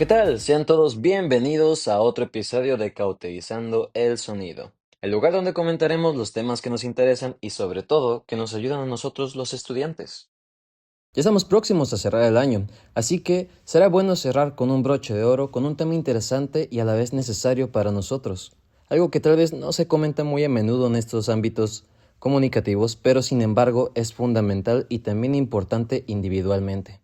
¿Qué tal? Sean todos bienvenidos a otro episodio de Cauterizando el Sonido, el lugar donde comentaremos los temas que nos interesan y sobre todo que nos ayudan a nosotros los estudiantes. Ya estamos próximos a cerrar el año, así que será bueno cerrar con un broche de oro, con un tema interesante y a la vez necesario para nosotros. Algo que tal vez no se comenta muy a menudo en estos ámbitos comunicativos, pero sin embargo es fundamental y también importante individualmente.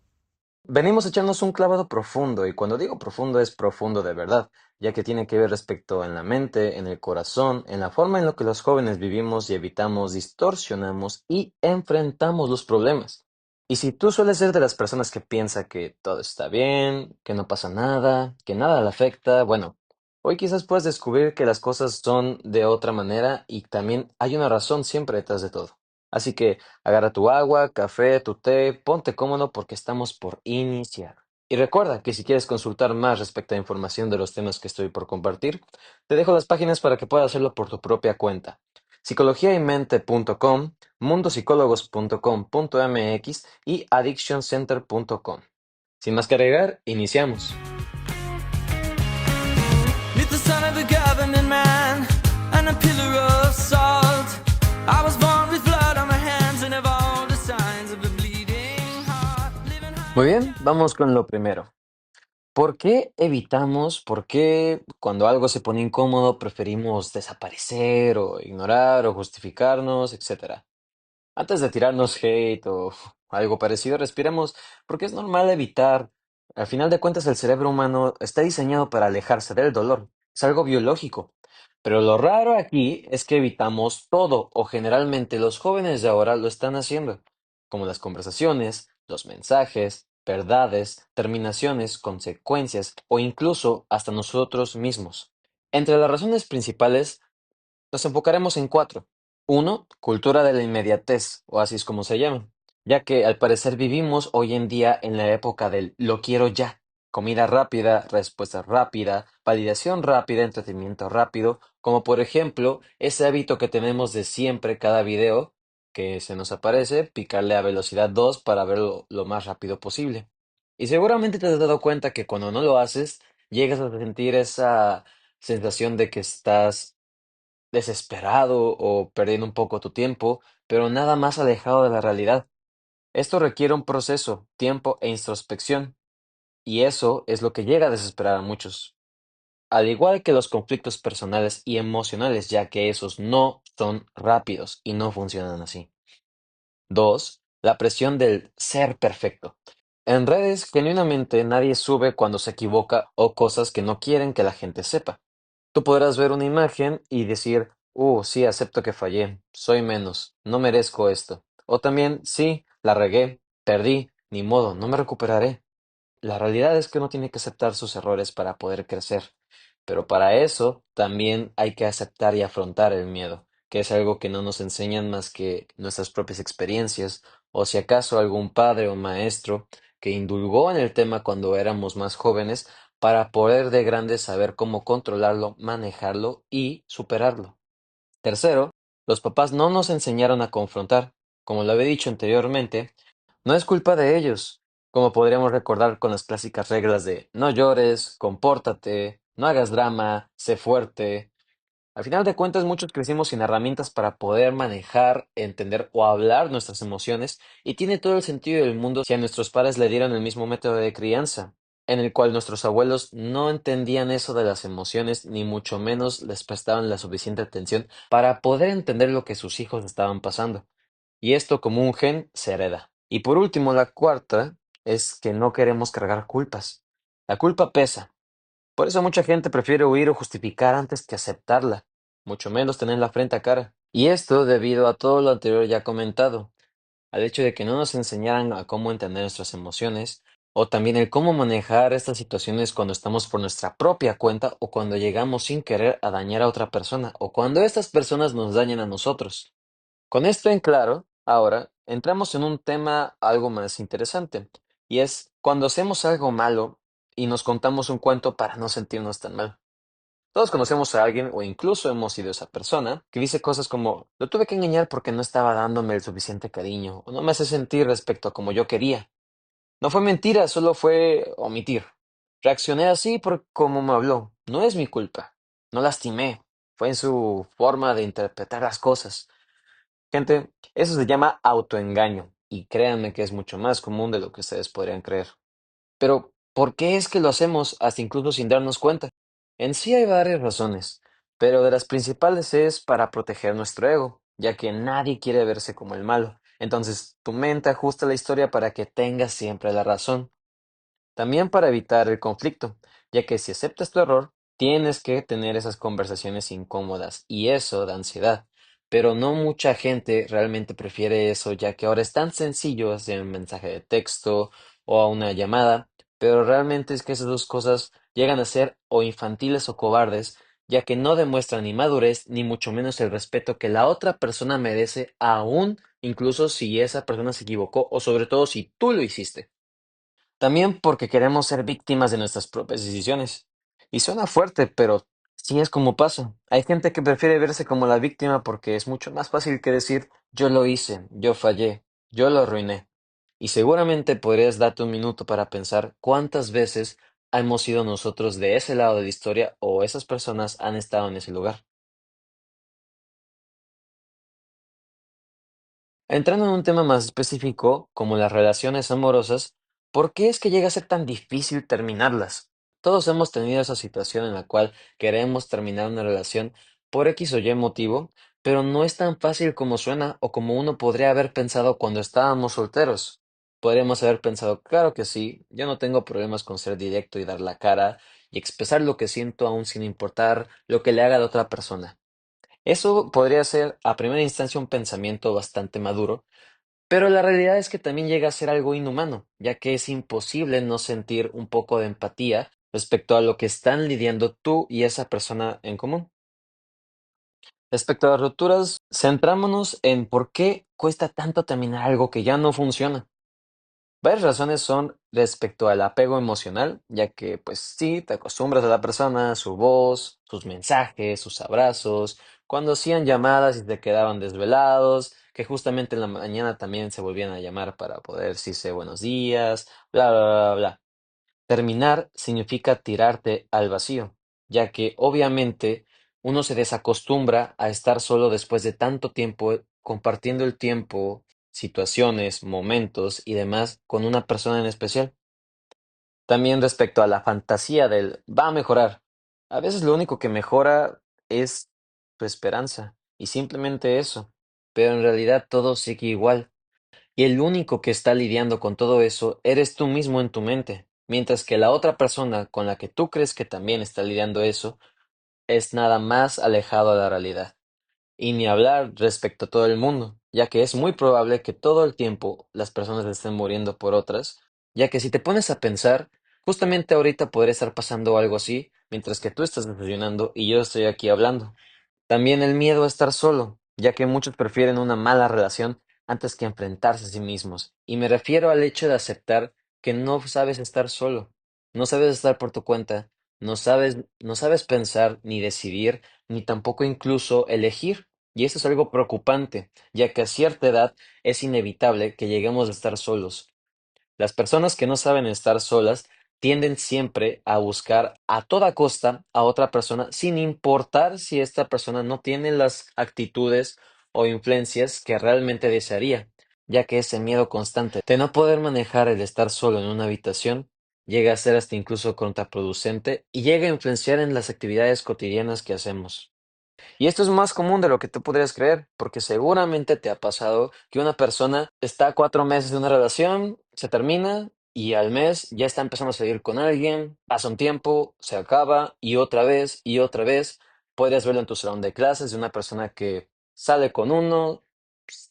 Venimos echándonos un clavado profundo y cuando digo profundo es profundo de verdad, ya que tiene que ver respecto en la mente, en el corazón, en la forma en la que los jóvenes vivimos y evitamos, distorsionamos y enfrentamos los problemas. Y si tú sueles ser de las personas que piensa que todo está bien, que no pasa nada, que nada le afecta, bueno, hoy quizás puedas descubrir que las cosas son de otra manera y también hay una razón siempre detrás de todo. Así que agarra tu agua, café, tu té, ponte cómodo porque estamos por iniciar. Y recuerda que si quieres consultar más respecto a información de los temas que estoy por compartir, te dejo las páginas para que puedas hacerlo por tu propia cuenta. Psicologiaymente.com, mundopsicólogos.com.mx y addictioncenter.com. Sin más que agregar, iniciamos. Meet the son of a government man and a pillar of salt. I was born with blood on my hands and have all the signs of a bleeding heart. Living Muy hard, bien, vamos con lo primero. ¿Por qué evitamos, por qué cuando algo se pone incómodo preferimos desaparecer o ignorar o justificarnos, etcétera? Antes de tirarnos hate o algo parecido, respiremos porque es normal evitar. Al final de cuentas, el cerebro humano está diseñado para alejarse del dolor. Es algo biológico. Pero lo raro aquí es que evitamos todo, o generalmente los jóvenes de ahora lo están haciendo, como las conversaciones, los mensajes, verdades, terminaciones, consecuencias o incluso hasta nosotros mismos. Entre las razones principales nos enfocaremos en cuatro. Uno, cultura de la inmediatez, o así es como se llama, ya que al parecer vivimos hoy en día en la época del lo quiero ya. Comida rápida, respuesta rápida, validación rápida, entretenimiento rápido, como por ejemplo ese hábito que tenemos de siempre cada video que se nos aparece, picarle a velocidad 2 para verlo lo más rápido posible. Y seguramente te has dado cuenta que cuando no lo haces, llegas a sentir esa sensación de que estás desesperado o perdiendo un poco tu tiempo, pero nada más alejado de la realidad. Esto requiere un proceso, tiempo e introspección, y eso es lo que llega a desesperar a muchos. Al igual que los conflictos personales y emocionales, ya que esos no son rápidos y no funcionan así. Dos, la presión del ser perfecto. En redes, genuinamente nadie sube cuando se equivoca o cosas que no quieren que la gente sepa. Tú podrás ver una imagen y decir, sí, acepto que fallé, soy menos, no merezco esto. O también, sí, la regué, perdí, ni modo, no me recuperaré. La realidad es que uno tiene que aceptar sus errores para poder crecer, pero para eso también hay que aceptar y afrontar el miedo, que es algo que no nos enseñan más que nuestras propias experiencias, o si acaso algún padre o maestro que indulgó en el tema cuando éramos más jóvenes para poder de grandes saber cómo controlarlo, manejarlo y superarlo. Tercero, los papás no nos enseñaron a confrontar. Como lo había dicho anteriormente, no es culpa de ellos, como podríamos recordar con las clásicas reglas de no llores, compórtate, no hagas drama, sé fuerte. Al final de cuentas, muchos crecimos sin herramientas para poder manejar, entender o hablar nuestras emociones, y tiene todo el sentido del mundo si a nuestros padres le dieron el mismo método de crianza, en el cual nuestros abuelos no entendían eso de las emociones, ni mucho menos les prestaban la suficiente atención para poder entender lo que sus hijos estaban pasando. Y esto como un gen se hereda. Y por último, la cuarta es que no queremos cargar culpas. La culpa pesa, por eso mucha gente prefiere huir o justificar antes que aceptarla, mucho menos tener la frente a cara. Y esto debido a todo lo anterior ya comentado, al hecho de que no nos enseñaran a cómo entender nuestras emociones, o también el cómo manejar estas situaciones cuando estamos por nuestra propia cuenta o cuando llegamos sin querer a dañar a otra persona, o cuando estas personas nos dañan a nosotros. Con esto en claro, ahora entramos en un tema algo más interesante, y es cuando hacemos algo malo y nos contamos un cuento para no sentirnos tan mal. Todos conocemos a alguien, o incluso hemos sido esa persona, que dice cosas como, lo tuve que engañar porque no estaba dándome el suficiente cariño, o no me hace sentir respecto a como yo quería. No fue mentira, solo fue omitir. Reaccioné así por cómo me habló. No es mi culpa. No lastimé. Fue en su forma de interpretar las cosas. Gente, eso se llama autoengaño. Y créanme que es mucho más común de lo que ustedes podrían creer. Pero, ¿por qué es que lo hacemos hasta incluso sin darnos cuenta? En sí hay varias razones, pero de las principales es para proteger nuestro ego, ya que nadie quiere verse como el malo. Entonces, tu mente ajusta la historia para que tengas siempre la razón. También para evitar el conflicto, ya que si aceptas tu error, tienes que tener esas conversaciones incómodas y eso da ansiedad. Pero no mucha gente realmente prefiere eso, ya que ahora es tan sencillo hacer un mensaje de texto o a una llamada, pero realmente es que esas dos cosas llegan a ser o infantiles o cobardes, ya que no demuestran ni madurez ni mucho menos el respeto que la otra persona merece, aún incluso si esa persona se equivocó o sobre todo si tú lo hiciste. También porque queremos ser víctimas de nuestras propias decisiones. Y suena fuerte, pero sí es como pasa. Hay gente que prefiere verse como la víctima porque es mucho más fácil que decir yo lo hice, yo fallé, yo lo arruiné. Y seguramente podrías darte un minuto para pensar cuántas veces hemos sido nosotros de ese lado de la historia o esas personas han estado en ese lugar. Entrando en un tema más específico, como las relaciones amorosas, ¿por qué es que llega a ser tan difícil terminarlas? Todos hemos tenido esa situación en la cual queremos terminar una relación por X o Y motivo, pero no es tan fácil como suena o como uno podría haber pensado cuando estábamos solteros. Podríamos haber pensado, claro que sí, yo no tengo problemas con ser directo y dar la cara y expresar lo que siento aún sin importar lo que le haga a la otra persona. Eso podría ser a primera instancia un pensamiento bastante maduro, pero la realidad es que también llega a ser algo inhumano, ya que es imposible no sentir un poco de empatía respecto a lo que están lidiando tú y esa persona en común. Respecto a las rupturas, centrámonos en por qué cuesta tanto terminar algo que ya no funciona. Varias razones son respecto al apego emocional, ya que pues sí, te acostumbras a la persona, su voz, sus mensajes, sus abrazos, cuando hacían llamadas y te quedaban desvelados, que justamente en la mañana también se volvían a llamar para poder decirse buenos días, bla, bla, bla, bla. Terminar significa tirarte al vacío, ya que obviamente uno se desacostumbra a estar solo después de tanto tiempo compartiendo el tiempo, situaciones, momentos y demás con una persona en especial. También respecto a la fantasía del va a mejorar. A veces lo único que mejora es tu esperanza y simplemente eso, pero en realidad todo sigue igual. Y el único que está lidiando con todo eso eres tú mismo en tu mente, mientras que la otra persona con la que tú crees que también está lidiando eso es nada más alejado de la realidad. Y ni hablar respecto a todo el mundo, ya que es muy probable que todo el tiempo las personas estén muriendo por otras, ya que si te pones a pensar, justamente ahorita podría estar pasando algo así, mientras que tú estás desayunando y yo estoy aquí hablando. También el miedo a estar solo, ya que muchos prefieren una mala relación antes que enfrentarse a sí mismos. Y me refiero al hecho de aceptar que no sabes estar solo, no sabes estar por tu cuenta, no sabes pensar ni decidir, ni tampoco incluso elegir. Y eso es algo preocupante, ya que a cierta edad es inevitable que lleguemos a estar solos. Las personas que no saben estar solas tienden siempre a buscar a toda costa a otra persona sin importar si esta persona no tiene las actitudes o influencias que realmente desearía, ya que ese miedo constante de no poder manejar el estar solo en una habitación llega a ser hasta incluso contraproducente y llega a influenciar en las actividades cotidianas que hacemos. Y esto es más común de lo que tú podrías creer, porque seguramente te ha pasado que una persona está 4 meses de una relación, se termina y al mes ya está empezando a salir con alguien, pasa un tiempo, se acaba y otra vez. Podrías verlo en tu salón de clases de una persona que sale con uno,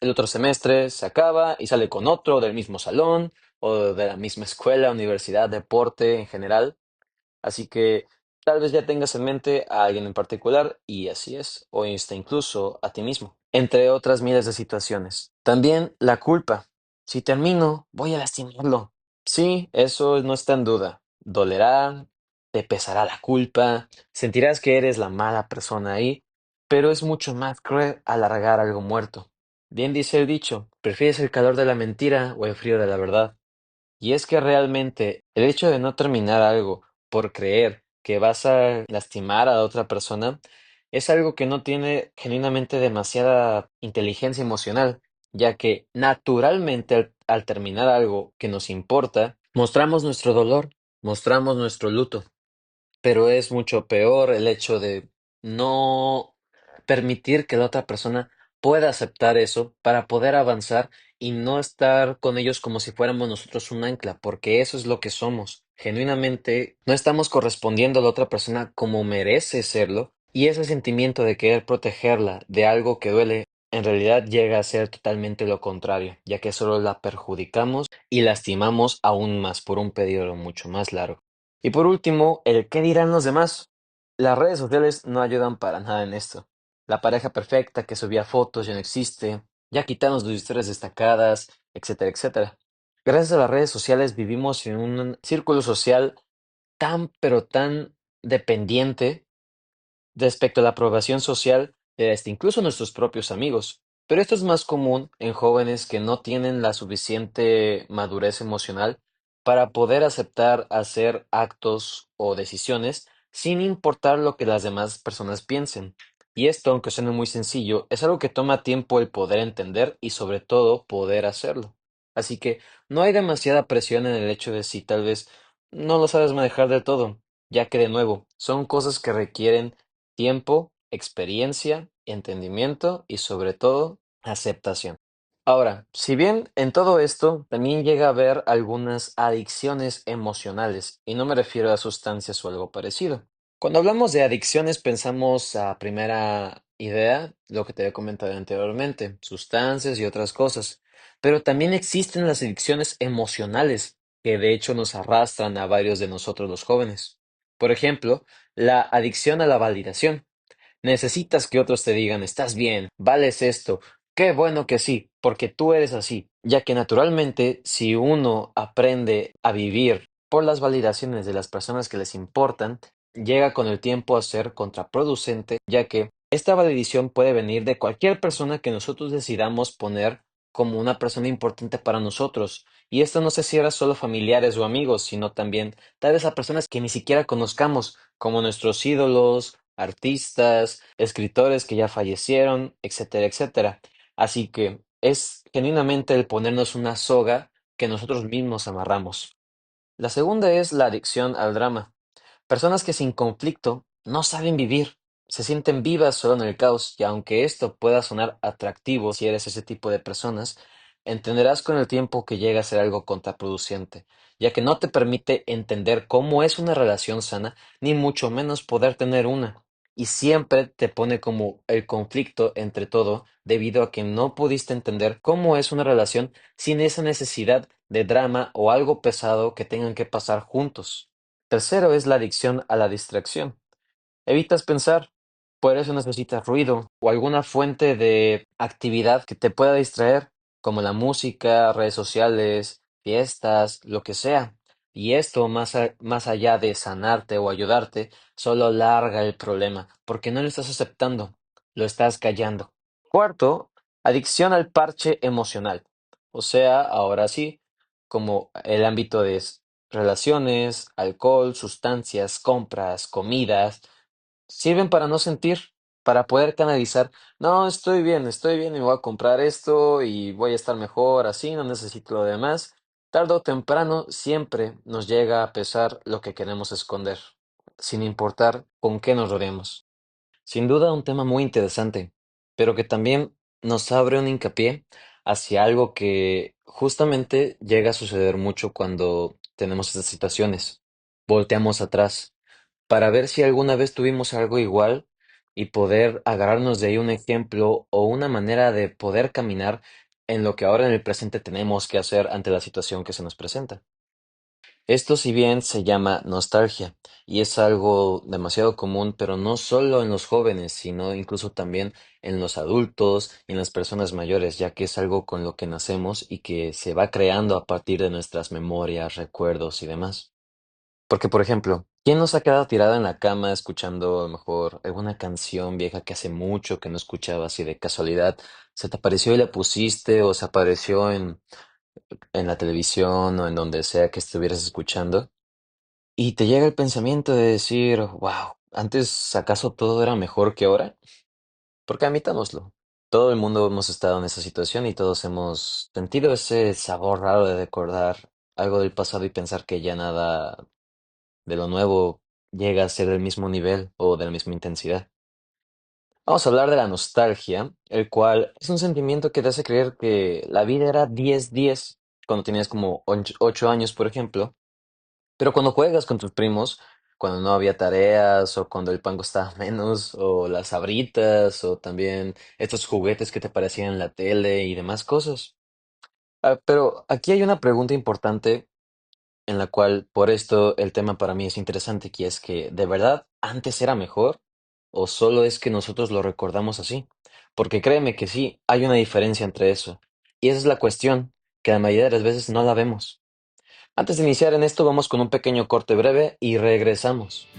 el otro semestre se acaba y sale con otro del mismo salón o de la misma escuela, universidad, deporte en general. Así que tal vez ya tengas en mente a alguien en particular y así es, o hasta incluso a ti mismo, entre otras miles de situaciones. También la culpa. Si termino, voy a lastimarlo. Sí, eso no está en duda. Dolerá, te pesará la culpa, sentirás que eres la mala persona ahí, pero es mucho más cruel alargar algo muerto. Bien dice el dicho, ¿prefieres el calor de la mentira o el frío de la verdad? Y es que realmente el hecho de no terminar algo por creer que vas a lastimar a la otra persona, es algo que no tiene genuinamente demasiada inteligencia emocional, ya que naturalmente al terminar algo que nos importa, mostramos nuestro dolor, mostramos nuestro luto. Pero es mucho peor el hecho de no permitir que la otra persona pueda aceptar eso para poder avanzar y no estar con ellos como si fuéramos nosotros un ancla, porque eso es lo que somos. Genuinamente no estamos correspondiendo a la otra persona como merece serlo, y ese sentimiento de querer protegerla de algo que duele en realidad llega a ser totalmente lo contrario, ya que solo la perjudicamos y lastimamos aún más por un periodo mucho más largo. Y por último, el qué dirán los demás. Las redes sociales no ayudan para nada en esto. La pareja perfecta que subía fotos ya no existe, ya quitamos las historias destacadas, etcétera, etcétera. Gracias a las redes sociales vivimos en un círculo social tan, pero tan dependiente respecto a la aprobación social de incluso nuestros propios amigos. Pero esto es más común en jóvenes que no tienen la suficiente madurez emocional para poder aceptar hacer actos o decisiones sin importar lo que las demás personas piensen. Y esto, aunque suene muy sencillo, es algo que toma tiempo el poder entender y sobre todo poder hacerlo. Así que no hay demasiada presión en el hecho de si tal vez no lo sabes manejar del todo, ya que de nuevo, son cosas que requieren tiempo, experiencia, entendimiento y sobre todo aceptación. Ahora, si bien en todo esto también llega a haber algunas adicciones emocionales, y no me refiero a sustancias o algo parecido. Cuando hablamos de adicciones pensamos a primera idea lo que te había comentado anteriormente, sustancias y otras cosas, pero también existen las adicciones emocionales que de hecho nos arrastran a varios de nosotros los jóvenes. Por ejemplo, la adicción a la validación. Necesitas que otros te digan, estás bien, vales esto, qué bueno que sí, porque tú eres así, ya que naturalmente si uno aprende a vivir por las validaciones de las personas que les importan, llega con el tiempo a ser contraproducente, ya que esta validación puede venir de cualquier persona que nosotros decidamos poner como una persona importante para nosotros. Y esto no se cierra solo a familiares o amigos, sino también tal vez a personas que ni siquiera conozcamos, como nuestros ídolos, artistas, escritores que ya fallecieron, etcétera, etcétera. Así que es genuinamente el ponernos una soga que nosotros mismos amarramos. La segunda es la adicción al drama. Personas que sin conflicto no saben vivir, se sienten vivas solo en el caos, y aunque esto pueda sonar atractivo si eres ese tipo de personas, entenderás con el tiempo que llega a ser algo contraproducente, ya que no te permite entender cómo es una relación sana, ni mucho menos poder tener una, y siempre te pone como el conflicto entre todo, debido a que no pudiste entender cómo es una relación sin esa necesidad de drama o algo pesado que tengan que pasar juntos. Tercero es la adicción a la distracción. Evitas pensar, por eso necesitas ruido o alguna fuente de actividad que te pueda distraer, como la música, redes sociales, fiestas, lo que sea. Y esto, más allá de sanarte o ayudarte, solo alarga el problema, porque no lo estás aceptando, lo estás callando. Cuarto, adicción al parche emocional. O sea, ahora sí, como el ámbito de relaciones, alcohol, sustancias, compras, comidas, sirven para no sentir, para poder canalizar, no, estoy bien y me voy a comprar esto y voy a estar mejor así, no necesito lo demás. Tarde o temprano siempre nos llega a pesar lo que queremos esconder, sin importar con qué nos rodeemos. Sin duda un tema muy interesante, pero que también nos abre un hincapié hacia algo que justamente llega a suceder mucho cuando tenemos estas situaciones. Volteamos atrás para ver si alguna vez tuvimos algo igual y poder agarrarnos de ahí un ejemplo o una manera de poder caminar en lo que ahora en el presente tenemos que hacer ante la situación que se nos presenta. Esto si bien se llama nostalgia y es algo demasiado común, pero no solo en los jóvenes, sino incluso también en los adultos y en las personas mayores, ya que es algo con lo que nacemos y que se va creando a partir de nuestras memorias, recuerdos y demás. Porque, por ejemplo, ¿quién nos ha quedado tirado en la cama escuchando a lo mejor alguna canción vieja que hace mucho que no escuchabas y de casualidad se te apareció y la pusiste o se apareció en la televisión o en donde sea que estuvieras escuchando? Y te llega el pensamiento de decir, wow, antes acaso todo era mejor que ahora. Porque admitámoslo, todo el mundo hemos estado en esa situación y todos hemos sentido ese sabor raro de recordar algo del pasado y pensar que ya nada de lo nuevo llega a ser del mismo nivel o de la misma intensidad. Vamos a hablar de la nostalgia, el cual es un sentimiento que te hace creer que la vida era 10-10 cuando tenías como 8 años, por ejemplo, pero cuando juegas con tus primos, cuando no había tareas o cuando el pan costaba menos o las sabritas o también estos juguetes que te aparecían en la tele y demás cosas. Pero aquí hay una pregunta importante en la cual por esto el tema para mí es interesante, que es que ¿de verdad antes era mejor o solo es que nosotros lo recordamos así? Porque créeme que sí, hay una diferencia entre eso. Y esa es la cuestión, que la mayoría de las veces no la vemos. Antes de iniciar en esto, vamos con un pequeño corte breve y regresamos.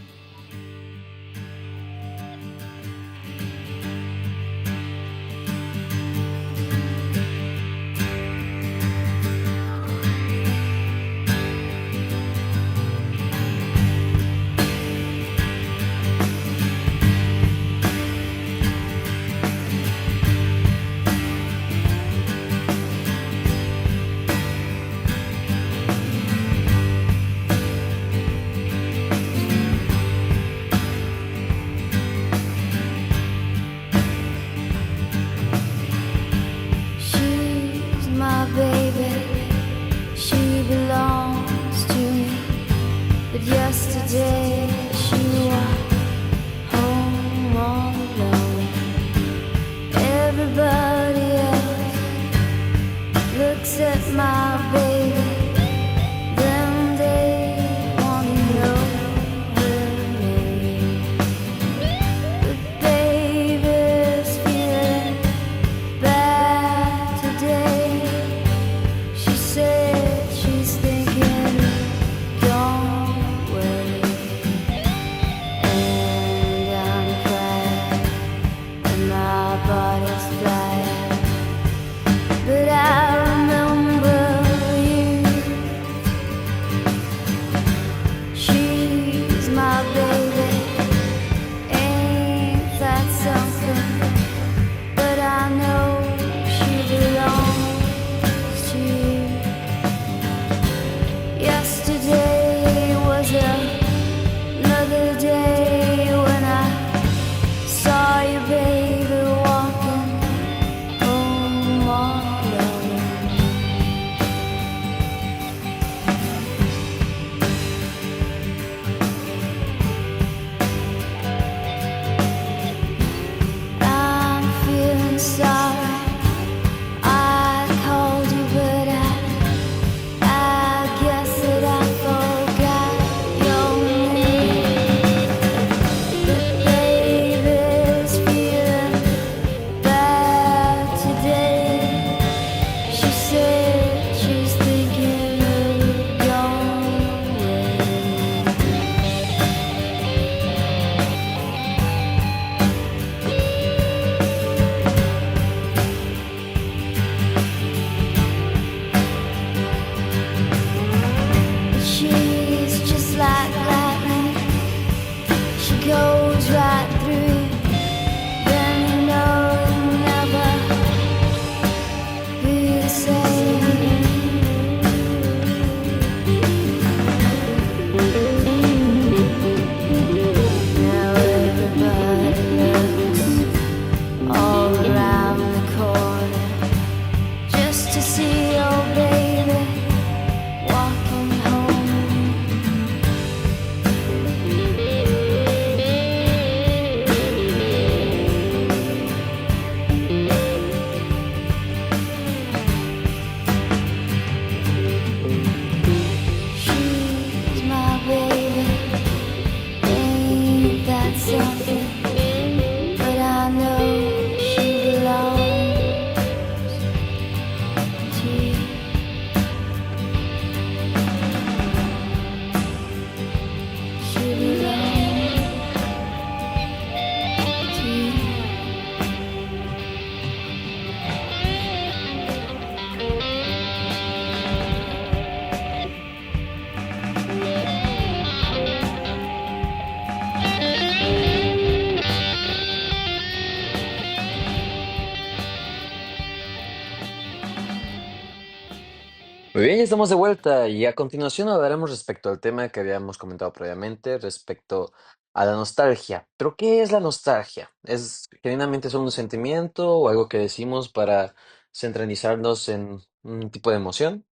Muy bien, ya estamos de vuelta y a continuación hablaremos respecto al tema que habíamos comentado previamente, respecto a la nostalgia. ¿Pero qué es la nostalgia? ¿Es genuinamente solo un sentimiento o algo que decimos para centralizarnos en un tipo de emoción?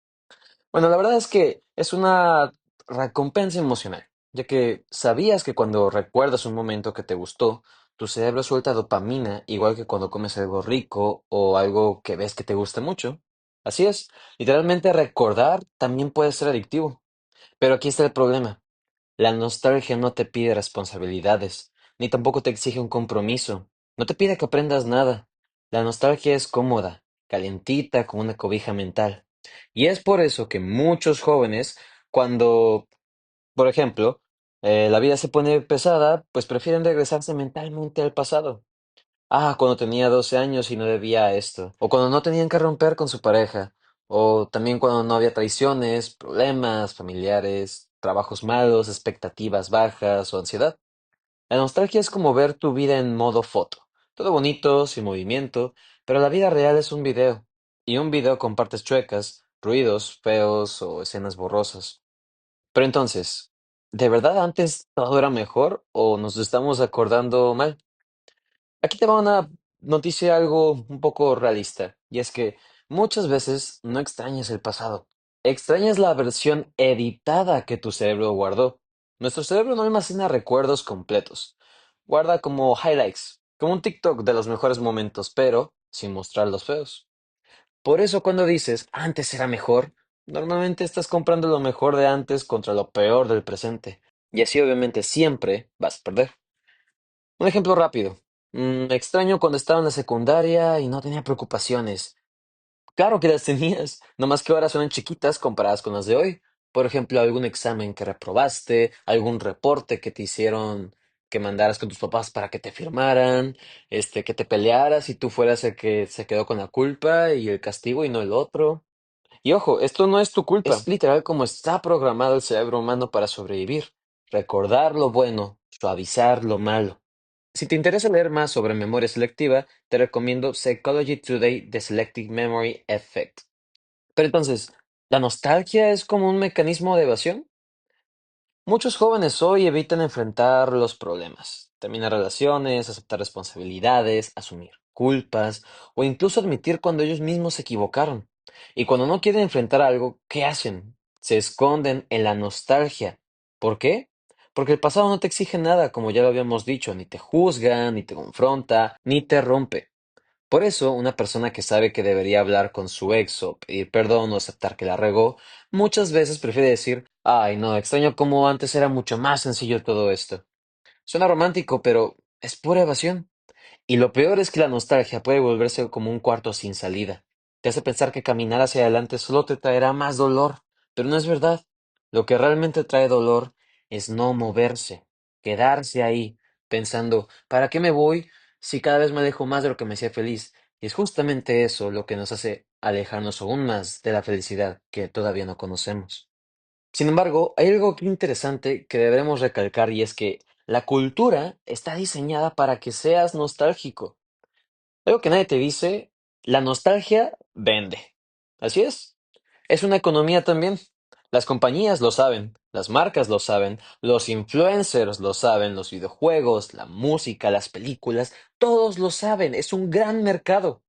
Bueno, la verdad es que es una recompensa emocional, ya que sabías que cuando recuerdas un momento que te gustó, tu cerebro suelta dopamina, igual que cuando comes algo rico o algo que ves que te gusta mucho. Así es, literalmente recordar también puede ser adictivo. Pero aquí está el problema. La nostalgia no te pide responsabilidades, ni tampoco te exige un compromiso. No te pide que aprendas nada. La nostalgia es cómoda, calientita como una cobija mental. Y es por eso que muchos jóvenes, cuando, por ejemplo, la vida se pone pesada, pues prefieren regresarse mentalmente al pasado. Ah, cuando tenía 12 años y no debía esto. O cuando no tenían que romper con su pareja. O también cuando no había traiciones, problemas familiares, trabajos malos, expectativas bajas o ansiedad. La nostalgia es como ver tu vida en modo foto. Todo bonito, sin movimiento, pero la vida real es un video. Y un video con partes chuecas, ruidos feos o escenas borrosas. Pero entonces, ¿de verdad antes todo era mejor o nos estamos acordando mal? Aquí te va una noticia algo un poco realista, y es que muchas veces no extrañas el pasado, extrañas la versión editada que tu cerebro guardó. Nuestro cerebro no almacena recuerdos completos, guarda como highlights, como un TikTok de los mejores momentos, pero sin mostrar los feos. Por eso cuando dices antes era mejor, normalmente estás comprando lo mejor de antes contra lo peor del presente, y así obviamente siempre vas a perder. Un ejemplo rápido. Extraño cuando estaba en la secundaria y no tenía preocupaciones. Claro que las tenías, nomás que ahora son chiquitas comparadas con las de hoy. Por ejemplo, algún examen que reprobaste, algún reporte que te hicieron que mandaras con tus papás para que te firmaran, que te pelearas y tú fueras el que se quedó con la culpa y el castigo y no el otro. Y ojo, esto no es tu culpa. Es literal como está programado el cerebro humano para sobrevivir. Recordar lo bueno, suavizar lo malo. Si te interesa leer más sobre memoria selectiva, te recomiendo Psychology Today, The Selective Memory Effect. Pero entonces, ¿la nostalgia es como un mecanismo de evasión? Muchos jóvenes hoy evitan enfrentar los problemas, terminar relaciones, aceptar responsabilidades, asumir culpas o incluso admitir cuando ellos mismos se equivocaron. Y cuando no quieren enfrentar algo, ¿qué hacen? Se esconden en la nostalgia. ¿Por qué? Porque el pasado no te exige nada, como ya lo habíamos dicho, ni te juzga, ni te confronta, ni te rompe. Por eso, una persona que sabe que debería hablar con su ex o pedir perdón o aceptar que la regó, muchas veces prefiere decir, ay no, extraño cómo antes era mucho más sencillo todo esto. Suena romántico, pero es pura evasión. Y lo peor es que la nostalgia puede volverse como un cuarto sin salida. Te hace pensar que caminar hacia adelante solo te traerá más dolor, pero no es verdad. Lo que realmente trae dolor es no moverse, quedarse ahí, pensando, ¿para qué me voy si cada vez me alejo más de lo que me hacía feliz? Y es justamente eso lo que nos hace alejarnos aún más de la felicidad que todavía no conocemos. Sin embargo, hay algo aquí interesante que deberemos recalcar y es que la cultura está diseñada para que seas nostálgico. Algo que nadie te dice, la nostalgia vende. Así es. Es una economía también. Las compañías lo saben, las marcas lo saben, los influencers lo saben, los videojuegos, la música, las películas, todos lo saben. Es un gran mercado.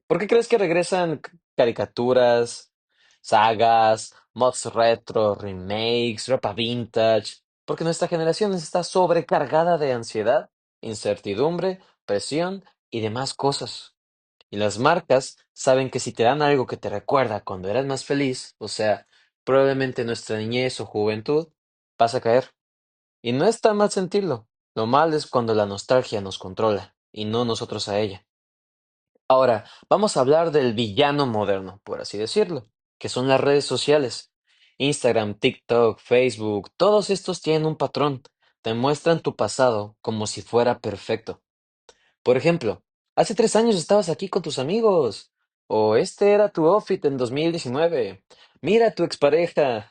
¿Por qué crees que regresan caricaturas, sagas, mods retro, remakes, ropa vintage? Porque nuestra generación está sobrecargada de ansiedad, incertidumbre, presión y demás cosas. Y las marcas saben que si te dan algo que te recuerda cuando eras más feliz, o sea, probablemente nuestra niñez o juventud, vas a caer. Y no está mal sentirlo. Lo mal es cuando la nostalgia nos controla y no nosotros a ella. Ahora, vamos a hablar del villano moderno, por así decirlo, que son las redes sociales. Instagram, TikTok, Facebook, todos estos tienen un patrón. Te muestran tu pasado como si fuera perfecto. Por ejemplo, hace 3 años estabas aquí con tus amigos. O este era tu outfit en 2019. Mira a tu expareja.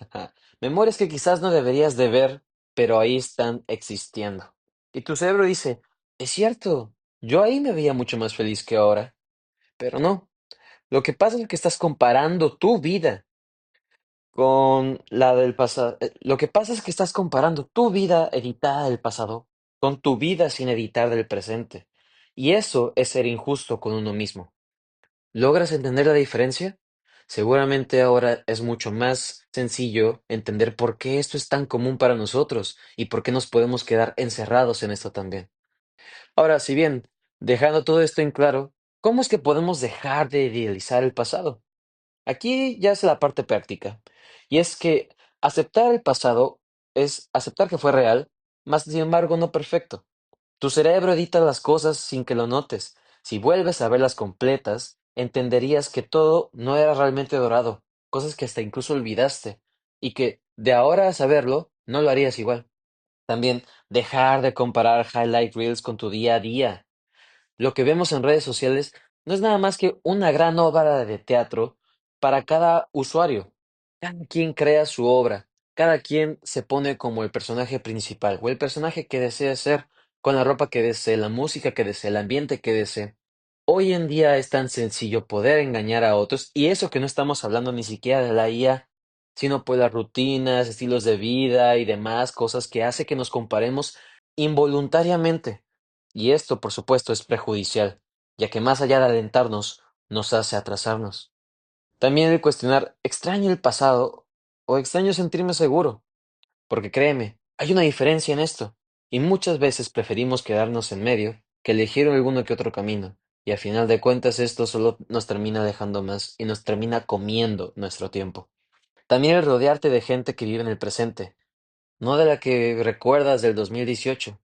Memorias que quizás no deberías de ver, pero ahí están existiendo. Y tu cerebro dice, es cierto, yo ahí me veía mucho más feliz que ahora. Pero no, lo que pasa es que estás comparando tu vida. con la del pasado. Lo que pasa es que estás comparando tu vida editada del pasado con tu vida sin editar del presente. Y eso es ser injusto con uno mismo. ¿Logras entender la diferencia? Seguramente ahora es mucho más sencillo entender por qué esto es tan común para nosotros y por qué nos podemos quedar encerrados en esto también. Ahora, si bien, dejando todo esto en claro, ¿cómo es que podemos dejar de idealizar el pasado? Aquí ya es la parte práctica. Y es que aceptar el pasado es aceptar que fue real, más sin embargo no perfecto. Tu cerebro edita las cosas sin que lo notes. Si vuelves a verlas completas, entenderías que todo no era realmente dorado, cosas que hasta incluso olvidaste, y que de ahora a saberlo, no lo harías igual. También dejar de comparar highlight reels con tu día a día. Lo que vemos en redes sociales no es nada más que una gran obra de teatro para cada usuario. Cada quien crea su obra, cada quien se pone como el personaje principal o el personaje que desea ser, con la ropa que desee, la música que desee, el ambiente que desee. Hoy en día es tan sencillo poder engañar a otros, y eso que no estamos hablando ni siquiera de la IA, sino pues las rutinas, estilos de vida y demás cosas que hace que nos comparemos involuntariamente. Y esto, por supuesto, es perjudicial, ya que más allá de alentarnos, nos hace atrasarnos. También el cuestionar, ¿extraño el pasado o extraño sentirme seguro? Porque créeme, hay una diferencia en esto, y muchas veces preferimos quedarnos en medio que elegir alguno que otro camino, y al final de cuentas esto solo nos termina dejando más y nos termina comiendo nuestro tiempo. También el rodearte de gente que vive en el presente, no de la que recuerdas del 2018.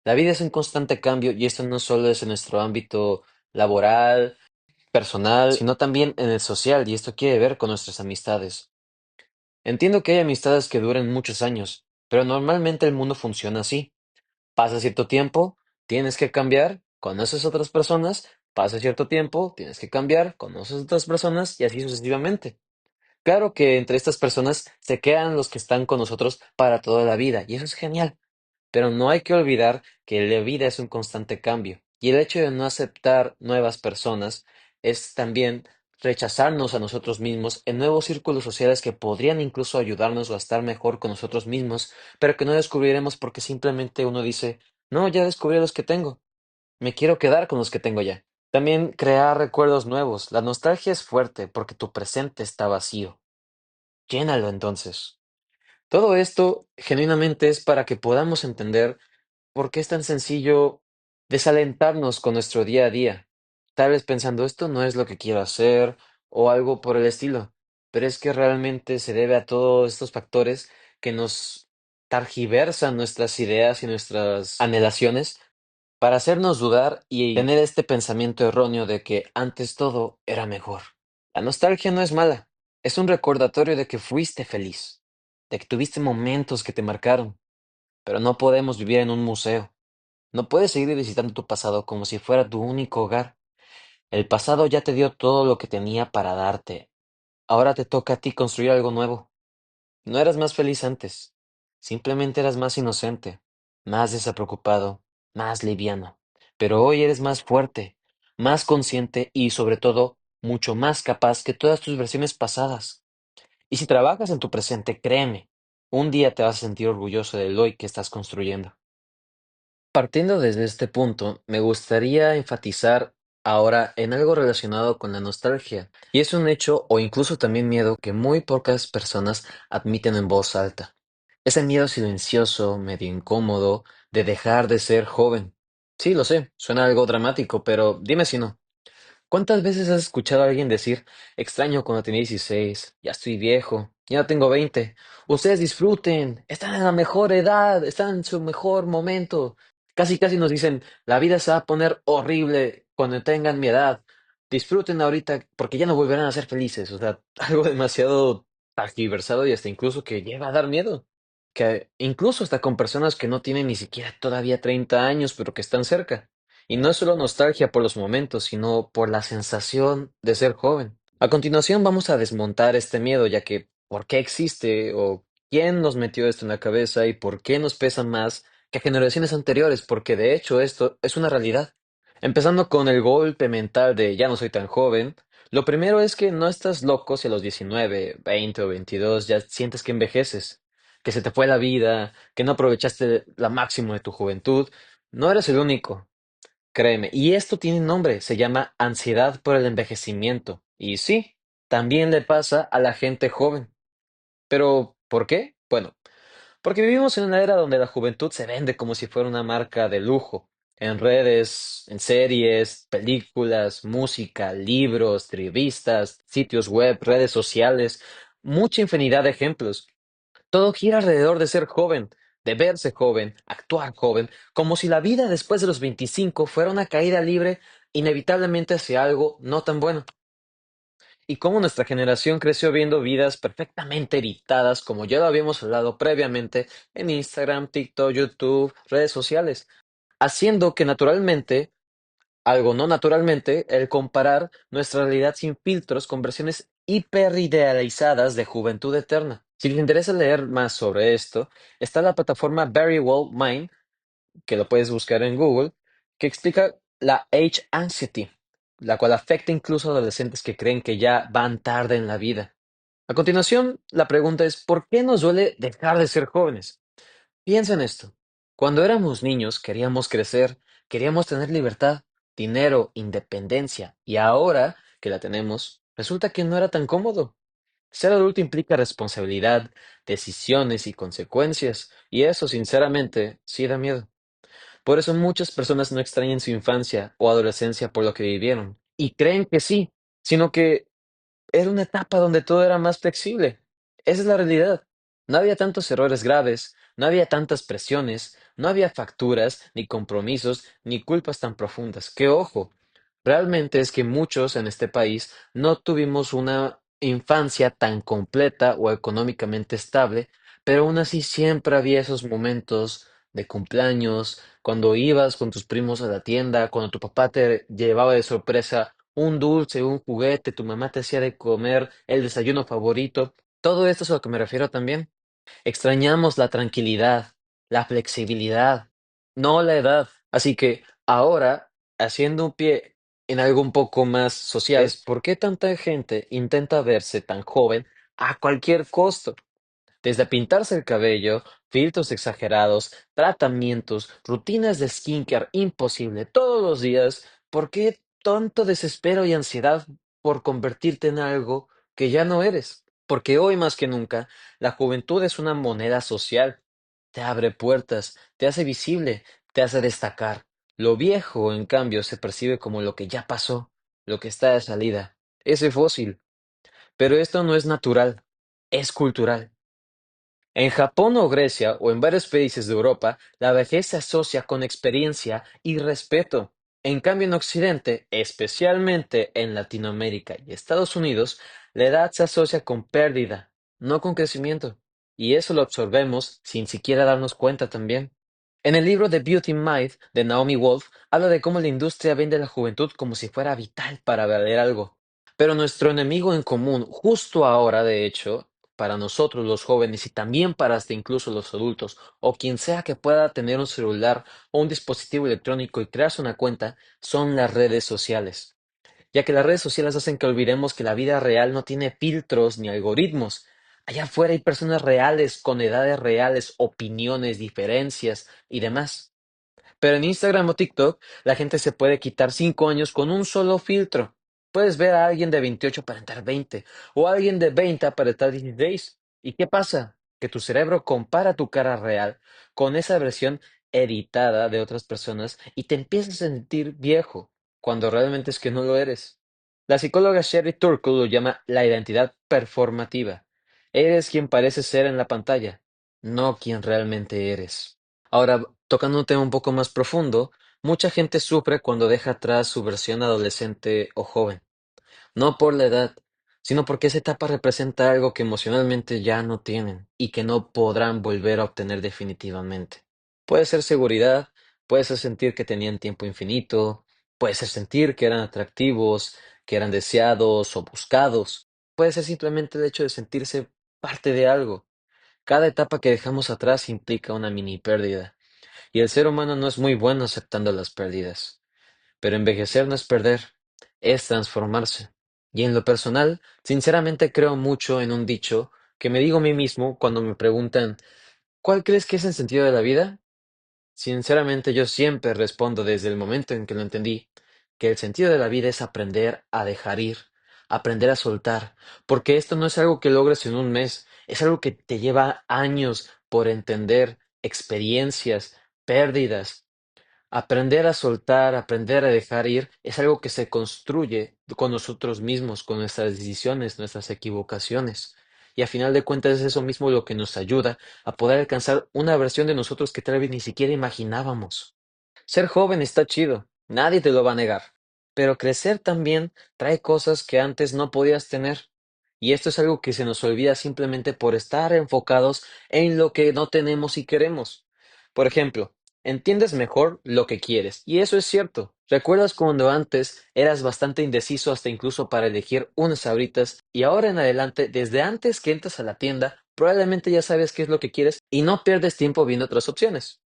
La vida es un constante cambio y esto no solo es en nuestro ámbito laboral, personal, sino también en el social, y esto quiere ver con nuestras amistades. Entiendo que hay amistades que duran muchos años, pero normalmente el mundo funciona así. Pasa cierto tiempo, tienes que cambiar, conoces otras personas, pasa cierto tiempo, tienes que cambiar, conoces otras personas y así sucesivamente. Claro que entre estas personas se quedan los que están con nosotros para toda la vida, y eso es genial. Pero no hay que olvidar que la vida es un constante cambio, y el hecho de no aceptar nuevas personas es también rechazarnos a nosotros mismos en nuevos círculos sociales que podrían incluso ayudarnos a estar mejor con nosotros mismos, pero que no descubriremos porque simplemente uno dice, no, ya descubrí los que tengo, me quiero quedar con los que tengo ya. También crear recuerdos nuevos. La nostalgia es fuerte porque tu presente está vacío. Llénalo entonces. Todo esto genuinamente es para que podamos entender por qué es tan sencillo desalentarnos con nuestro día a día. Tal vez pensando esto no es lo que quiero hacer o algo por el estilo, pero es que realmente se debe a todos estos factores que nos targiversan nuestras ideas y nuestras anhelaciones para hacernos dudar y tener este pensamiento erróneo de que antes todo era mejor. La nostalgia no es mala, es un recordatorio de que fuiste feliz, de que tuviste momentos que te marcaron, pero no podemos vivir en un museo. No puedes seguir visitando tu pasado como si fuera tu único hogar. El pasado ya te dio todo lo que tenía para darte. Ahora te toca a ti construir algo nuevo. No eras más feliz antes. Simplemente eras más inocente, más despreocupado, más liviano. Pero hoy eres más fuerte, más consciente y, sobre todo, mucho más capaz que todas tus versiones pasadas. Y si trabajas en tu presente, créeme, un día te vas a sentir orgulloso del hoy que estás construyendo. Partiendo desde este punto, me gustaría enfatizar ahora en algo relacionado con la nostalgia, y es un hecho o incluso también miedo que muy pocas personas admiten en voz alta. Ese miedo silencioso, medio incómodo, de dejar de ser joven. Sí, lo sé, suena algo dramático, pero dime si no. ¿Cuántas veces has escuchado a alguien decir, extraño cuando tenía 16, ya estoy viejo, ya no tengo 20, ustedes disfruten, están en la mejor edad, están en su mejor momento? Casi casi nos dicen, la vida se va a poner horrible cuando tengan mi edad, disfruten ahorita porque ya no volverán a ser felices. O sea, algo demasiado tergiversado y hasta incluso que llega a dar miedo. Que incluso hasta con personas que no tienen ni siquiera todavía 30 años, pero que están cerca. Y no es solo nostalgia por los momentos, sino por la sensación de ser joven. A continuación vamos a desmontar este miedo, ya que ¿por qué existe o quién nos metió esto en la cabeza y por qué nos pesa más que a generaciones anteriores? Porque de hecho esto es una realidad. Empezando con el golpe mental de ya no soy tan joven, Lo primero es que no estás loco si a los 19, 20 o 22 ya sientes que envejeces, que se te fue la vida, que no aprovechaste la máximo de tu juventud. No eres el único, créeme. Y esto tiene un nombre, se llama ansiedad por el envejecimiento. Y sí, también le pasa a la gente joven. Pero, ¿por qué? Bueno, porque vivimos en una era donde la juventud se vende como si fuera una marca de lujo. En redes, en series, películas, música, libros, revistas, sitios web, redes sociales, mucha infinidad de ejemplos. Todo gira alrededor de ser joven, de verse joven, actuar joven, como si la vida después de los 25 fuera una caída libre inevitablemente hacia algo no tan bueno. Y cómo nuestra generación creció viendo vidas perfectamente editadas, como ya lo habíamos hablado previamente en Instagram, TikTok, YouTube, redes sociales, haciendo que naturalmente, algo no naturalmente, el comparar nuestra realidad sin filtros con versiones hiperidealizadas de juventud eterna. Si les interesa leer más sobre esto, está la plataforma Very Well Mind, que lo puedes buscar en Google, que explica la age anxiety, la cual afecta incluso a adolescentes que creen que ya van tarde en la vida. A continuación, la pregunta es, ¿por qué nos duele dejar de ser jóvenes? Piensa en esto. Cuando éramos niños queríamos crecer, queríamos tener libertad, dinero, independencia, y ahora que la tenemos, resulta que no era tan cómodo. Ser adulto implica responsabilidad, decisiones y consecuencias, y eso, sinceramente, sí da miedo. Por eso muchas personas no extrañan su infancia o adolescencia por lo que vivieron, y creen que sí, sino que era una etapa donde todo era más flexible. Esa es la realidad. No había tantos errores graves, no había tantas presiones, no había facturas, ni compromisos, ni culpas tan profundas. Que ojo, realmente es que muchos en este país no tuvimos una infancia tan completa o económicamente estable, pero aún así siempre había esos momentos de cumpleaños, cuando ibas con tus primos a la tienda, cuando tu papá te llevaba de sorpresa un dulce, un juguete, tu mamá te hacía de comer el desayuno favorito. Todo esto es a lo que me refiero también. Extrañamos la tranquilidad, la flexibilidad, no la edad. Así que ahora, haciendo un pie en algo un poco más social, es ¿por qué tanta gente intenta verse tan joven a cualquier costo? Desde pintarse el cabello, filtros exagerados, tratamientos, rutinas de skincare imposible todos los días. ¿Por qué tanto desespero y ansiedad por convertirte en algo que ya no eres? Porque hoy más que nunca, la juventud es una moneda social. Te abre puertas, te hace visible, te hace destacar. Lo viejo, en cambio, se percibe como lo que ya pasó, lo que está de salida. Ese fósil. Pero esto no es natural, es cultural. En Japón o Grecia o en varios países de Europa, la vejez se asocia con experiencia y respeto. En cambio, en Occidente, especialmente en Latinoamérica y Estados Unidos, la edad se asocia con pérdida, no con crecimiento. Y eso lo absorbemos sin siquiera darnos cuenta también. En el libro The Beauty Myth de Naomi Wolf, habla de cómo la industria vende la juventud como si fuera vital para valer algo. Pero nuestro enemigo en común, justo ahora, de hecho, para nosotros los jóvenes y también para hasta incluso los adultos o quien sea que pueda tener un celular o un dispositivo electrónico y crearse una cuenta, son las redes sociales, ya que las redes sociales hacen que olvidemos que la vida real no tiene filtros ni algoritmos. Allá afuera hay personas reales, con edades reales, opiniones, diferencias y demás. Pero en Instagram o TikTok, la gente se puede quitar 5 años con un solo filtro. Puedes ver a alguien de 28 aparentar 20 o a alguien de 20 aparentar 16. ¿Y qué pasa? Que tu cerebro compara tu cara real con esa versión editada de otras personas y te empiezas a sentir viejo, cuando realmente es que no lo eres. La psicóloga Sherry Turkle lo llama la identidad performativa. Eres quien pareces ser en la pantalla, no quien realmente eres. Ahora, tocando un tema un poco más profundo, mucha gente sufre cuando deja atrás su versión adolescente o joven, no por la edad, sino porque esa etapa representa algo que emocionalmente ya no tienen y que no podrán volver a obtener definitivamente. Puede ser seguridad, puede ser sentir que tenían tiempo infinito, puede ser sentir que eran atractivos, que eran deseados o buscados, puede ser simplemente el hecho de sentirse parte de algo. Cada etapa que dejamos atrás implica una mini pérdida. Y el ser humano no es muy bueno aceptando las pérdidas. Pero envejecer no es perder, es transformarse. Y en lo personal, sinceramente creo mucho en un dicho que me digo a mí mismo cuando me preguntan, ¿cuál crees que es el sentido de la vida? Sinceramente, yo siempre respondo desde el momento en que lo entendí, que el sentido de la vida es aprender a dejar ir, aprender a soltar, porque esto no es algo que logres en un mes, es algo que te lleva años por entender, experiencias, pérdidas. Aprender a soltar, aprender a dejar ir, es algo que se construye con nosotros mismos, con nuestras decisiones, nuestras equivocaciones. Y a final de cuentas es eso mismo lo que nos ayuda a poder alcanzar una versión de nosotros que tal vez ni siquiera imaginábamos. Ser joven está chido, nadie te lo va a negar, pero crecer también trae cosas que antes no podías tener. Y esto es algo que se nos olvida simplemente por estar enfocados en lo que no tenemos y queremos. Por ejemplo, entiendes mejor lo que quieres, y eso es cierto. ¿Recuerdas cuando antes eras bastante indeciso hasta incluso para elegir unas sabritas y ahora en adelante, desde antes que entras a la tienda, probablemente ya sabes qué es lo que quieres y no pierdes tiempo viendo otras opciones?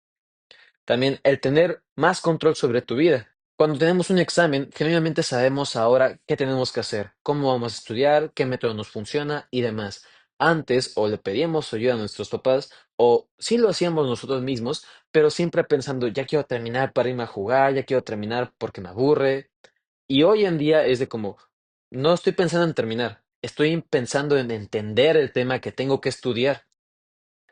También el tener más control sobre tu vida. Cuando tenemos un examen, generalmente sabemos ahora qué tenemos que hacer, cómo vamos a estudiar, qué método nos funciona y demás. Antes o le pedíamos ayuda a nuestros papás o sí lo hacíamos nosotros mismos, pero siempre pensando, ya quiero terminar para irme a jugar, ya quiero terminar porque me aburre. Y hoy en día es de como, no estoy pensando en terminar, estoy pensando en entender el tema que tengo que estudiar.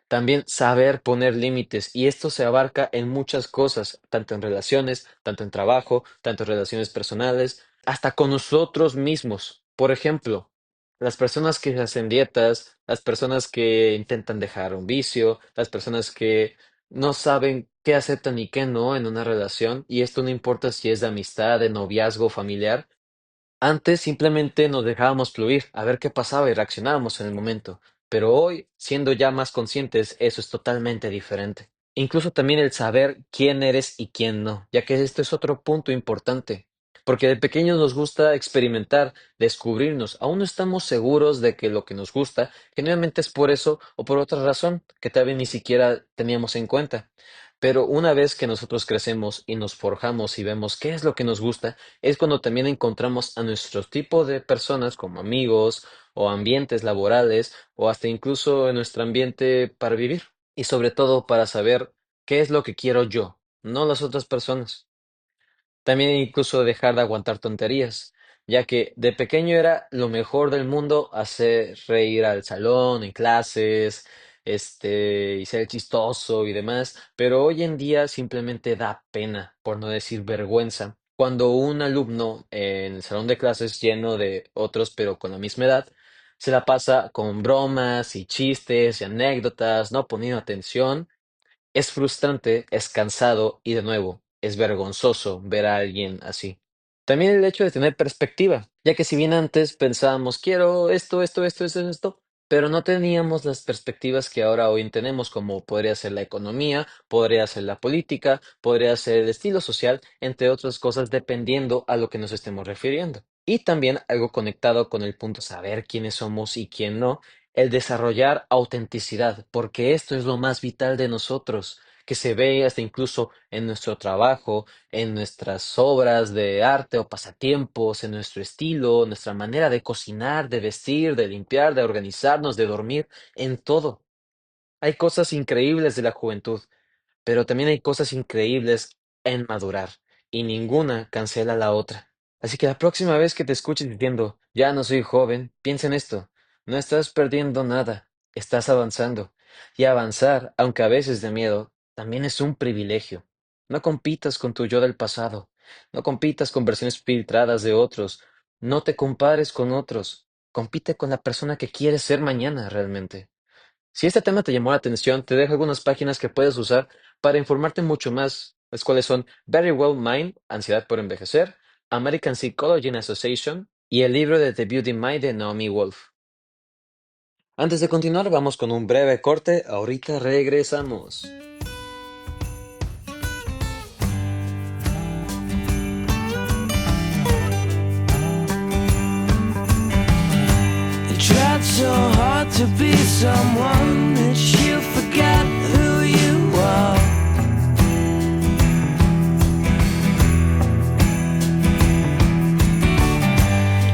También saber poner límites, y esto se abarca en muchas cosas, tanto en relaciones, tanto en trabajo, tanto en relaciones personales, hasta con nosotros mismos. Por ejemplo, las personas que hacen dietas, las personas que intentan dejar un vicio, las personas que no saben qué aceptan y qué no en una relación, y esto no importa si es de amistad, de noviazgo, familiar. Antes simplemente nos dejábamos fluir, a ver qué pasaba y reaccionábamos en el momento, pero hoy, siendo ya más conscientes, eso es totalmente diferente. Incluso también el saber quién eres y quién no, ya que esto es otro punto importante, porque de pequeños nos gusta experimentar, descubrirnos, aún no estamos seguros de que lo que nos gusta generalmente es por eso o por otra razón que tal vez ni siquiera teníamos en cuenta. Pero una vez que nosotros crecemos y nos forjamos y vemos qué es lo que nos gusta, es cuando también encontramos a nuestro tipo de personas como amigos o ambientes laborales o hasta incluso en nuestro ambiente para vivir y sobre todo para saber qué es lo que quiero yo, no las otras personas. También incluso dejar de aguantar tonterías, ya que de pequeño era lo mejor del mundo hacer reír al salón, en clases, y ser chistoso y demás, pero hoy en día simplemente da pena, por no decir vergüenza, cuando un alumno en el salón de clases lleno de otros, pero con la misma edad, se la pasa con bromas y chistes y anécdotas, no poniendo atención. Es frustrante, es cansado y de nuevo, es vergonzoso ver a alguien así. También el hecho de tener perspectiva, ya que si bien antes pensábamos, quiero esto, pero no teníamos las perspectivas que ahora hoy tenemos, como podría ser la economía, podría ser la política, podría ser el estilo social, entre otras cosas, dependiendo a lo que nos estemos refiriendo. Y también algo conectado con el punto saber quiénes somos y quién no, el desarrollar autenticidad, porque esto es lo más vital de nosotros, que se ve hasta incluso en nuestro trabajo, en nuestras obras de arte o pasatiempos, en nuestro estilo, nuestra manera de cocinar, de vestir, de limpiar, de organizarnos, de dormir, en todo. Hay cosas increíbles de la juventud, pero también hay cosas increíbles en madurar, y ninguna cancela la otra. Así que la próxima vez que te escuches diciendo, ya no soy joven, piensa en esto. No estás perdiendo nada, estás avanzando. Y avanzar, aunque a veces de miedo, también es un privilegio. No compitas con tu yo del pasado. No compitas con versiones filtradas de otros. No te compares con otros. Compite con la persona que quieres ser mañana realmente. Si este tema te llamó la atención, te dejo algunas páginas que puedes usar para informarte mucho más, las cuales son Very Well Mind, Ansiedad por Envejecer, American Psychology Association y el libro de The Beauty Mind de Naomi Wolf. Antes de continuar, vamos con un breve corte, ahorita regresamos. You tried so hard to be someone that you forgot who you are.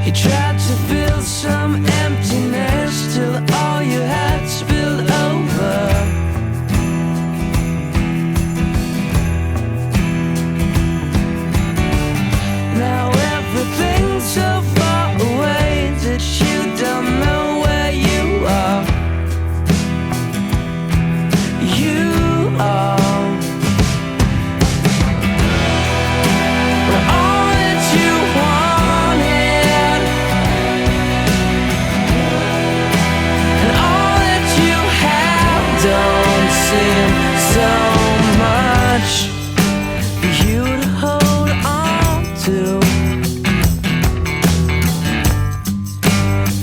You You tried to fill some emptiness till all you had spilled over. Now everything's so far away that you don't know where you are. You are all that you wanted, and all that you have don't seem so much for you to hold on to,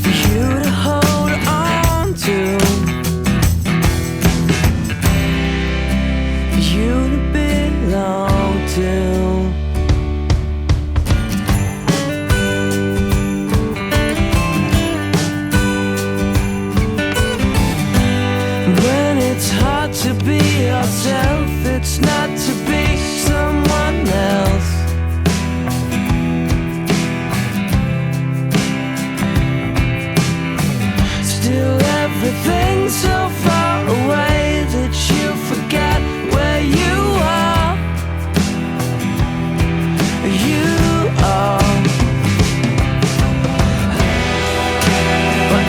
for you to hold on to, for you to belong to. When it's hard to be yourself, it's not to be someone else. Still everything's so far away that you forget where you are. You are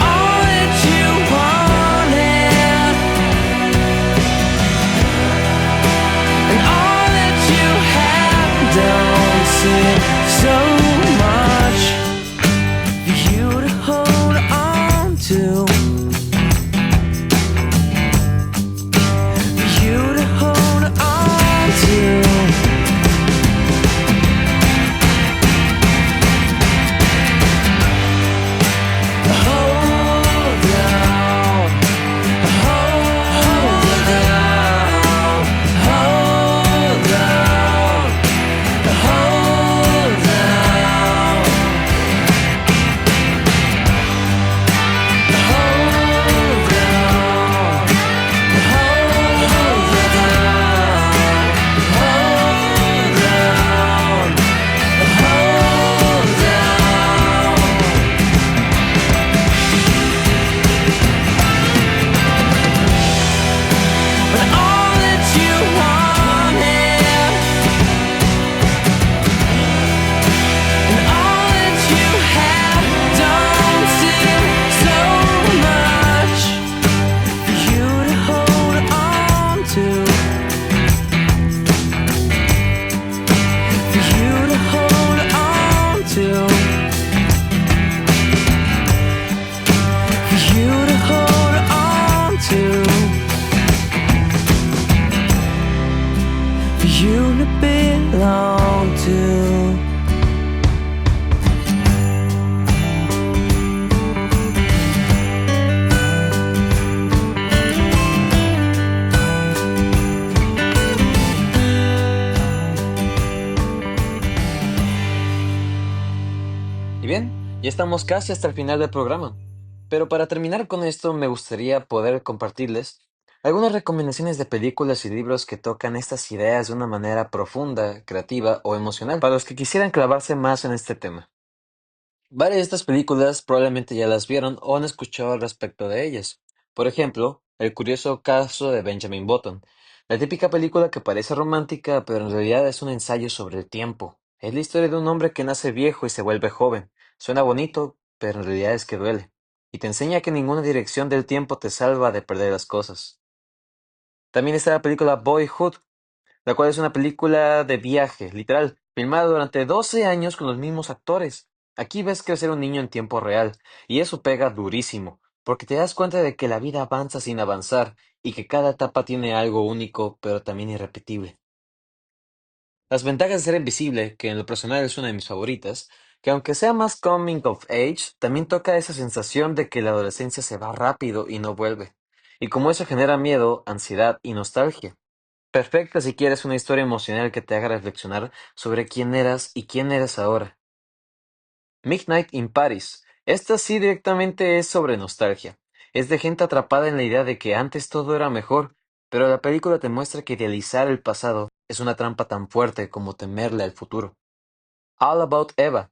all that you wanted, and all that you have don't seem so much for you to hold on to, for you to hold on to. Hold on, hold on, hold on, hold on, hold on, but all that you wanted, and all that you have don't seem so much for you to hold on to, for you to hold on to, for you to hold on to, for you to belong to. Y bien, ya estamos casi hasta el final del programa. Pero para terminar con esto, me gustaría poder compartirles algunas recomendaciones de películas y libros que tocan estas ideas de una manera profunda, creativa o emocional para los que quisieran clavarse más en este tema. Varias de estas películas probablemente ya las vieron o han escuchado al respecto de ellas. Por ejemplo, El curioso caso de Benjamin Button, la típica película que parece romántica, pero en realidad es un ensayo sobre el tiempo. Es la historia de un hombre que nace viejo y se vuelve joven. Suena bonito, pero en realidad es que duele. Y te enseña que ninguna dirección del tiempo te salva de perder las cosas. También está la película Boyhood, la cual es una película de viaje, literal, filmada durante 12 años con los mismos actores. Aquí ves crecer un niño en tiempo real, y eso pega durísimo, porque te das cuenta de que la vida avanza sin avanzar, y que cada etapa tiene algo único, pero también irrepetible. Las ventajas de ser invisible, que en lo personal es una de mis favoritas, que aunque sea más coming of age, también toca esa sensación de que la adolescencia se va rápido y no vuelve. Y como eso genera miedo, ansiedad y nostalgia. Perfecta si quieres una historia emocional que te haga reflexionar sobre quién eras y quién eres ahora. Midnight in Paris. Esta sí directamente es sobre nostalgia. Es de gente atrapada en la idea de que antes todo era mejor, pero la película te muestra que idealizar el pasado es una trampa tan fuerte como temerle al futuro. All About Eva.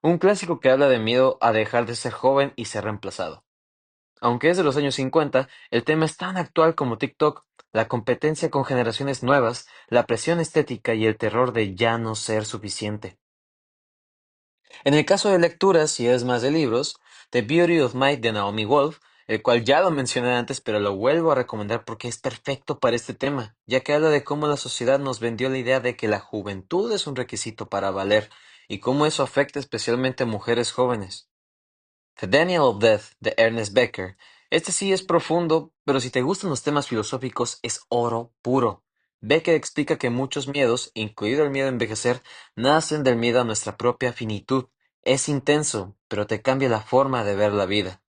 Un clásico que habla de miedo a dejar de ser joven y ser reemplazado. Aunque es de los años 50, el tema es tan actual como TikTok, la competencia con generaciones nuevas, la presión estética y el terror de ya no ser suficiente. En el caso de lecturas, si es más de libros, The Beauty of Might de Naomi Wolf, el cual ya lo mencioné antes, pero lo vuelvo a recomendar porque es perfecto para este tema, ya que habla de cómo la sociedad nos vendió la idea de que la juventud es un requisito para valer, y cómo eso afecta especialmente a mujeres jóvenes. The Daniel of Death de Ernest Becker. Este sí es profundo, pero si te gustan los temas filosóficos es oro puro. Becker explica que muchos miedos, incluido el miedo a envejecer, nacen del miedo a nuestra propia finitud. Es intenso, pero te cambia la forma de ver la vida.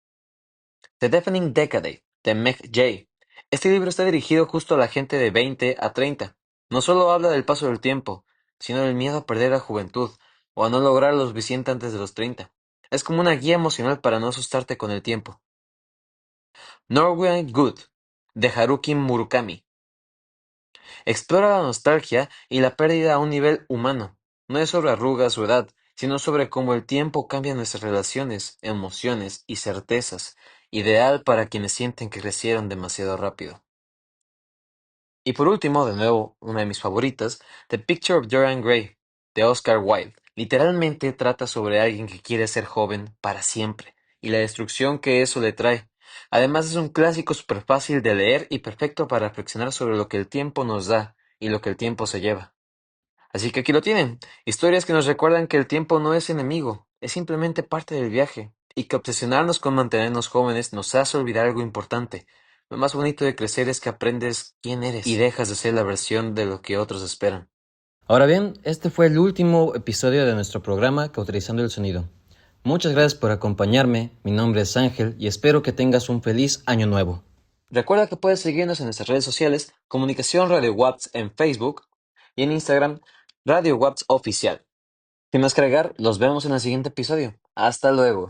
The Deafening Decade de Meg Jay. Este libro está dirigido justo a la gente de 20 a 30. No solo habla del paso del tiempo, sino del miedo a perder la juventud o a no lograr lo suficiente antes de los 30. Es como una guía emocional para no asustarte con el tiempo. Norway Good de Haruki Murakami. Explora la nostalgia y la pérdida a un nivel humano. No es sobre arrugas o edad, sino sobre cómo el tiempo cambia nuestras relaciones, emociones y certezas, ideal para quienes sienten que crecieron demasiado rápido. Y por último, de nuevo, una de mis favoritas, The Picture of Dorian Gray, de Oscar Wilde. Literalmente trata sobre alguien que quiere ser joven para siempre, y la destrucción que eso le trae. Además es un clásico súper fácil de leer y perfecto para reflexionar sobre lo que el tiempo nos da y lo que el tiempo se lleva. Así que aquí lo tienen, historias que nos recuerdan que el tiempo no es enemigo, es simplemente parte del viaje, y que obsesionarnos con mantenernos jóvenes nos hace olvidar algo importante. Lo más bonito de crecer es que aprendes quién eres y dejas de ser la versión de lo que otros esperan. Ahora bien, este fue el último episodio de nuestro programa Cauterizando el Sonido. Muchas gracias por acompañarme, mi nombre es Ángel y espero que tengas un feliz año nuevo. Recuerda que puedes seguirnos en nuestras redes sociales, Comunicación Radio Watts en Facebook y en Instagram, Radio Watts Oficial. Sin más que agregar, los vemos en el siguiente episodio. Hasta luego.